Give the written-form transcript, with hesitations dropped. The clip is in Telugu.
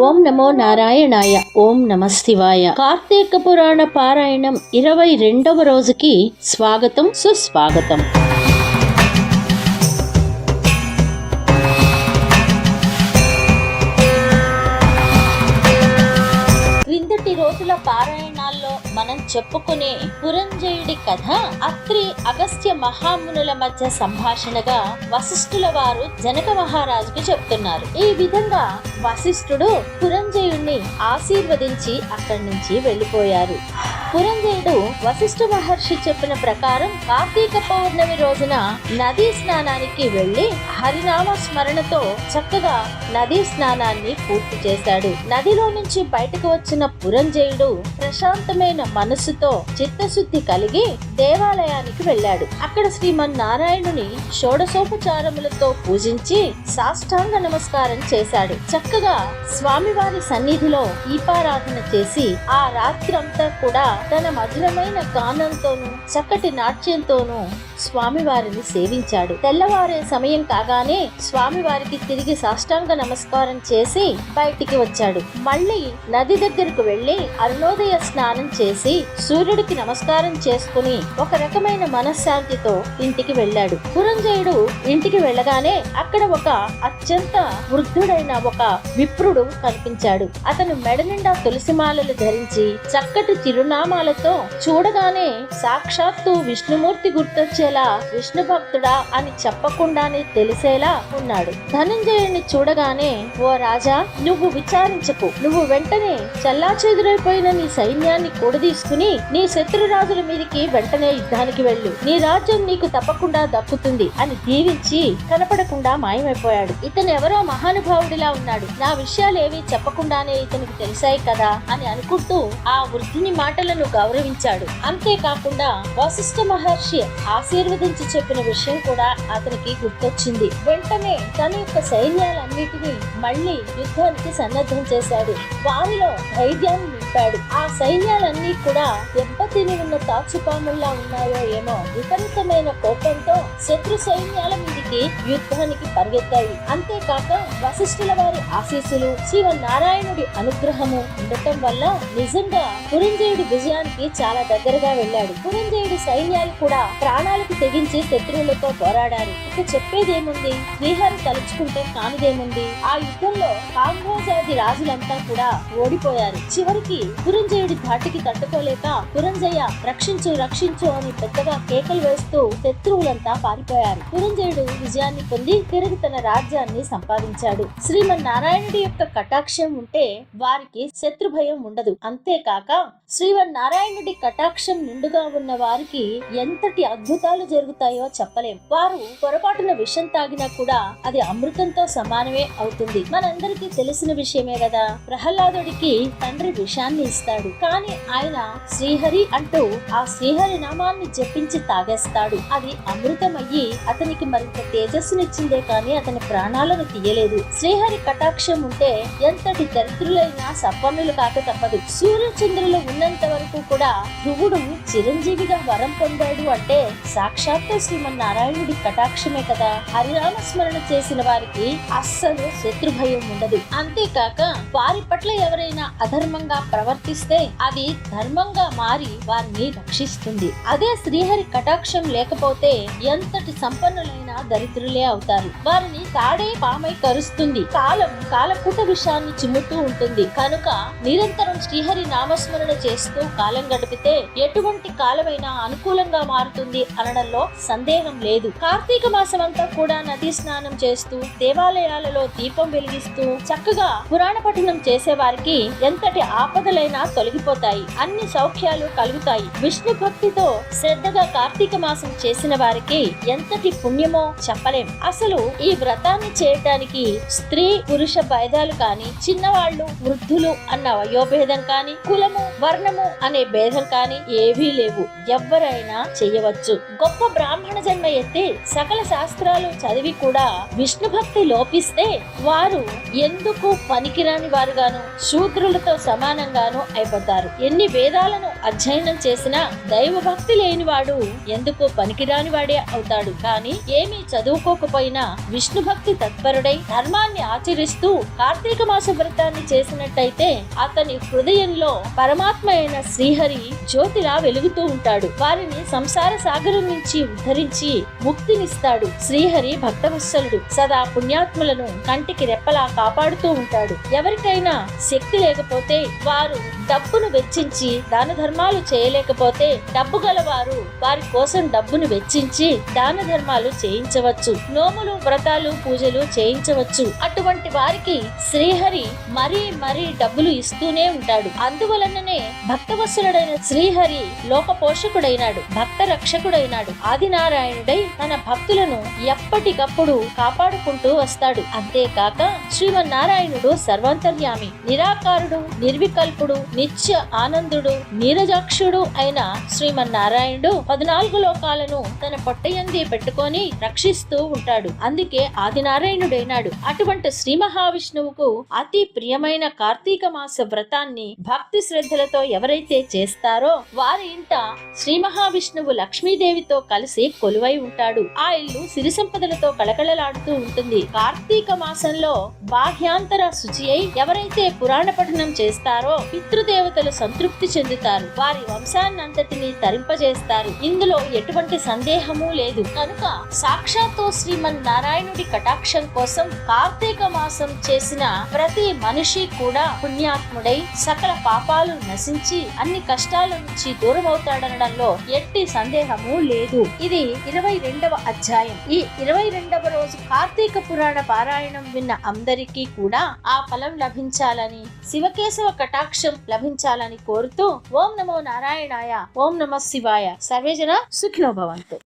ఓం నమో నారాయణాయ. ఓం నమఃశివాయ. కార్తీక పురాణ పారాయణం 22వ రోజుకి స్వాగతం, సుస్వాగతం. క్రిందటి రోజుల పారాయణాల్లో మనం చెప్పుకునే పురంజయుడి కథ అత్రి అగస్త్య మహామునుల మధ్య సంభాషణగా వశిష్ఠుల వారు జనక మహారాజుకు చెప్తున్నారు. ఈ విధంగా వశిష్ఠుడు పురంజయుడిని ఆశీర్వదించి అక్కడి నుంచి వెళ్లిపోయారు. పురంజయుడు వశిష్ఠ మహర్షి చెప్పిన ప్రకారం కార్తీక పౌర్ణమి రోజున నదీ స్నానానికి వెళ్లి హరినామ స్మరణతో చక్కగా నదీ స్నానాన్ని పూర్తి చేశాడు. నదిలో నుంచి బయటకు వచ్చిన పురంజయుడు ప్రశాంతమైన మనసుతో చిత్తశుద్ధి కలిగి దేవాలయానికి వెళ్ళాడు. అక్కడ శ్రీమన్నారాయణుని షోడశోపచారములతో పూజించి సాష్టాంగ నమస్కారం చేశాడు. చక్కగా స్వామివారి సన్నిధిలో దీపారాధన చేసి ఆ రాత్రంతా కూడా తన మధురమైన గానంతోనూ చక్కటి నాట్యంతోనూ స్వామివారిని సేవించాడు. తెల్లవారే సమయం కాగానే స్వామివారికి తిరిగి సాష్టాంగ నమస్కారం చేసి బయటికి వచ్చాడు. మళ్ళీ నది దగ్గరకు వెళ్లి అరుణోదయ స్నానం చేసి సూర్యుడికి నమస్కారం చేసుకుని ఒక రకమైన మనశ్శాంతితో ఇంటికి వెళ్ళాడు. పురంజయుడు ఇంటికి వెళ్ళగానే అక్కడ ఒక అత్యంత వృద్ధుడైన ఒక విప్రుడు కనిపించాడు. అతను మెడ నిండా తులసిమాలలు ధరించి చక్కటి చిరునామాలతో చూడగానే సాక్షాత్తు విష్ణుమూర్తి గుర్తొచ్చేలా విష్ణు భక్తుడా అని చెప్పకుండానే తెలిసేలా ఉన్నాడు. ధనంజయుడిని చూడగానే, ఓ రాజా, నువ్వు విచారించకు, నువ్వు వెంటనే చెల్లాచెదురైపోయిన నీ సైన్యాన్ని కూడదీసుకుని నీ శత్రురాజుల మీదకి వెంటనే యుద్ధానికి వెళ్ళు, నీ రాజ్యం నీకు తప్పకుండా దక్కుతుంది అని దీవించి కనపడకుండా మాయమైపోయాడు. ఇతను ఎవరో మహానుభావుడిలా ఉన్నాడు, నా విషయాలేవి చెప్పకుండానే ఇతనికి తెలిసాయి కదా అని అనుకుంటూ ఆ వృద్ధుని మాటలను గౌరవించాడు. అంతేకాకుండా వశిష్ఠ మహర్షి ఆశీర్వదించి చెప్పిన విషయం కూడా అతనికి గుర్తొచ్చింది. వెంటనే తన యొక్క సైన్యాలన్నిటినీ మళ్లీ యుద్ధానికి సన్నద్ధం చేశాడు. వారిలో ధైర్యాన్ని నింపాడు. ఆ సైన్యాలన్నీ కూడా దెబ్బతిని ఉన్న తాచుపాముల్లా ఉన్నాయో ఏమో విపరీతమైన కోపంతో శత్రు సైన్యాల మీదికి యుద్ధానికి పరిగెత్తాయి. అంతేకాక వశిష్ఠుల వారి ఆశీస్సులు, శ్రీమన్నారాయణుడి అనుగ్రహము ఉండటం వల్ల నిజంగా పురంజయుడి విజయానికి చాలా దగ్గరగా వెళ్ళాడు. పురంజయుడి సైన్యాలు కూడా ప్రాణాలకు తెగించి శత్రువులతో పోరాడారు. ఇక చెప్పేదేముంది, శ్రీహరి తలుచుకుంటే కానిదేముంది. ఆ యుద్ధంలో కాంభోజాది రాజులంతా కూడా ఓడిపోయారు. చివరికి పురంజయుడి ధాటికి తట్టుకోలేక పురంజయ రక్షించు రక్షించు అని పెద్దగా కేకలు వేస్తూ శత్రువులంతా పారిపోయారు. పురంజయుడు విజయాన్ని పొంది తిరిగి తన రాజ్యాన్ని సంపాదించాడు. శ్రీమన్నారాయణుడి యొక్క కటాక్షం ఉంటే వారికి శత్రు భయం ఉండదు. అంతేకాక శ్రీమన్నారాయణుడి కటాక్షం నిండుగా ఉన్న వారికి ఎంతటి అద్భుతాలు జరుగుతాయో చెప్పలేం. వారు పొరపాటున విషం తాగినా కూడా అది అమృతంతో సమానమే అవుతుంది. మనందరికీ తెలిసిన విషయమే కదా. ప్రహ్లాదుడికి తండ్రి విషాన్ని ఇస్తాడు, కానీ ఆయన శ్రీహరి అంటూ ఆ శ్రీహరి నామాన్ని జపించి తాగేస్తాడు. అది అమృతమయ్యి అతనికి మరింత తేజస్సునిచ్చిందే కానీ అతని ప్రాణాలను తీయలేదు. శ్రీహరి కటాక్షం ఉంటే ఎంతటి దరిద్రులైనా సంపన్నులు కాక తప్పదు. సూర్యచంద్రులు ఉన్నంత వరకు కూడా ధ్రువుడు చిరంజీవిగా వరం పొందాడు అంటే సాక్షాత్తు శ్రీమన్నారాయణుడి కటాక్షమే కదా. హరినామ స్మరణ చేసిన వారికి అస్సలు శత్రు భయం ఉండదు. అంతేకాక వారి పట్ల ఎవరైనా అధర్మంగా ప్రవర్తిస్తే అది ధర్మంగా మారి వారిని రక్షిస్తుంది. అదే శ్రీహరి కటాక్షం లేకపోతే ఎంతటి సంపన్నులైనా దరిద్రులే అవుతారు. వారిని తాడే పామై కరుస్తుంది. కాలకూట విషయాన్ని చిమ్ముతూ ఉంటుంది. కనుక నిరంతరం శ్రీహరి నామస్మరణ చేస్తూ కాలం గడిపితే ఎటువంటి కాలమైనా అనుకూలంగా మారుతుంది అనడంలో సందేహం లేదు. కార్తీక మాసం అంతా కూడా నదీ స్నానం చేస్తూ దేవాలయాలలో దీపం వెలిగిస్తూ చక్కగా పురాణ పఠనం చేసే వారికి ఎంతటి ఆపదలైనా తొలగిపోతాయి, అన్ని సౌఖ్యాలు కలుగుతాయి. విష్ణు భక్తితో శ్రద్ధగా కార్తీక మాసం చేసిన వారికి ఎంతటి పుణ్యమో చెప్పలేం. అసలు ఈ వ్రతాన్ని చేయటానికి స్త్రీ పురుష భేదాలు కాని, చిన్నవాళ్లు వృద్ధులు అన్న వయోభేదం కాని, కులము వర్ణము అనే భేదం కాని ఏవీ లేవు. ఎవ్వరైనా చెయ్యవచ్చు. గొప్ప బ్రాహ్మణ జన్మ ఎత్తి సకల శాస్త్రాలు చదివి కూడా విష్ణు భక్తి లోపిస్తే వారు ఎందుకు పనికిరాని వారుగాను, శూద్రులతో సమానంగా గాను అయిపోతారు. ఎన్ని వేదాలను అధ్యయనం చేసినా దైవభక్తి లేనివాడు ఎందుకు పనికిరాని వాడే అవుతాడు. కానీ ఏమీ చదువుకోకపోయినా విష్ణు భక్తి తత్పరుడై ధర్మాన్ని ఆచరిస్తూ కార్తీక మాస వ్రతాన్ని చేసినట్టయితే అతని హృదయంలో పరమాత్మ అయిన శ్రీహరి జ్యోతిలా వెలుగుతూ ఉంటాడు. వారిని సంసార సాగరం నుంచి ఉద్ధరించి ముక్తినిస్తాడు. శ్రీహరి భక్తవత్సలుడు, సదా పుణ్యాత్ములను కంటికి రెప్పలా కాపాడుతూ ఉంటాడు. ఎవరికైనా శక్తి లేకపోతే వారు డబ్బును వెచ్చించి దాన ధర్మాలు చేయలేకపోతే డబ్బు గలవారు వారి కోసం డబ్బును వెచ్చించి దాన ధర్మాలు చేయించవచ్చు. నోములు, వ్రతాలు, పూజలు చేయించవచ్చు. అటువంటి వారికి శ్రీహరి మరీ మరీ డబ్బులు ఇస్తూనే ఉంటాడు. అందువలననే భక్తవత్సలుడైన శ్రీహరి లోక పోషకుడైనాడు, భక్త రక్షకుడైనాడు. ఆదినారాయణుడై తన భక్తులను ఎప్పటికప్పుడు కాపాడుకుంటూ వస్తాడు. అంతేకాక శ్రీమన్నారాయణుడు సర్వాంతర్యామి, నిరాకారుడు, నిర్వికల్పుడు, నిత్య ఆనందుడు, నీరజాక్షుడు అయిన శ్రీమన్నారాయణుడు 14 లోకాలను తన పొట్టయందే పెట్టుకొని రక్షిస్తూ ఉంటాడు. అందుకే ఆదినారాయణుడైనాడు. అటువంటి శ్రీ మహావిష్ణువుకు అతి ప్రియమైన కార్తీక మాస వ్రతాన్ని భక్తి శ్రద్ధలతో ఎవరైతే చేస్తారో వారి ఇంట శ్రీ మహావిష్ణువు లక్ష్మీదేవితో కలిసి కొలువై ఉంటాడు. ఆ ఇల్లు సిరి సంపదలతో కళకళలాడుతూ ఉంటుంది. కార్తీక మాసంలో బాహ్యాంతర శుచి అయి ఎవరైతే పురాణ పఠనం చేస్తారో పితృదేవతలు సంతృప్తి చెందుతారు. వారి వంశాన్నంతటిని తరింపజేస్తారు. ఇందులో ఎటువంటి సందేహము లేదు. కనుక సాక్షాత్తు శ్రీమన్నారాయణుడి కటాక్షం కోసం కార్తీక మాసం చేసిన ప్రతి మనిషి కూడా పుణ్యాత్ముడై సకల పాపాలు నశించి అన్ని కష్టాల నుంచి దూరమవుతాడనడంలో ఎట్టి సందేహము లేదు. ఇది 22వ అధ్యాయం. ఈ 22వ రోజు కార్తీక పురాణ పారాయణం విన్న అందరికీ కూడా ఆ ఫలం లభించాలని, శివకేశవ కటాక్షం లభించాలని కోరుతూ ఓం నమో నారాయణాయ, ఓం నమః శివాయ. సర్వేజన సుఖినో భవంతు.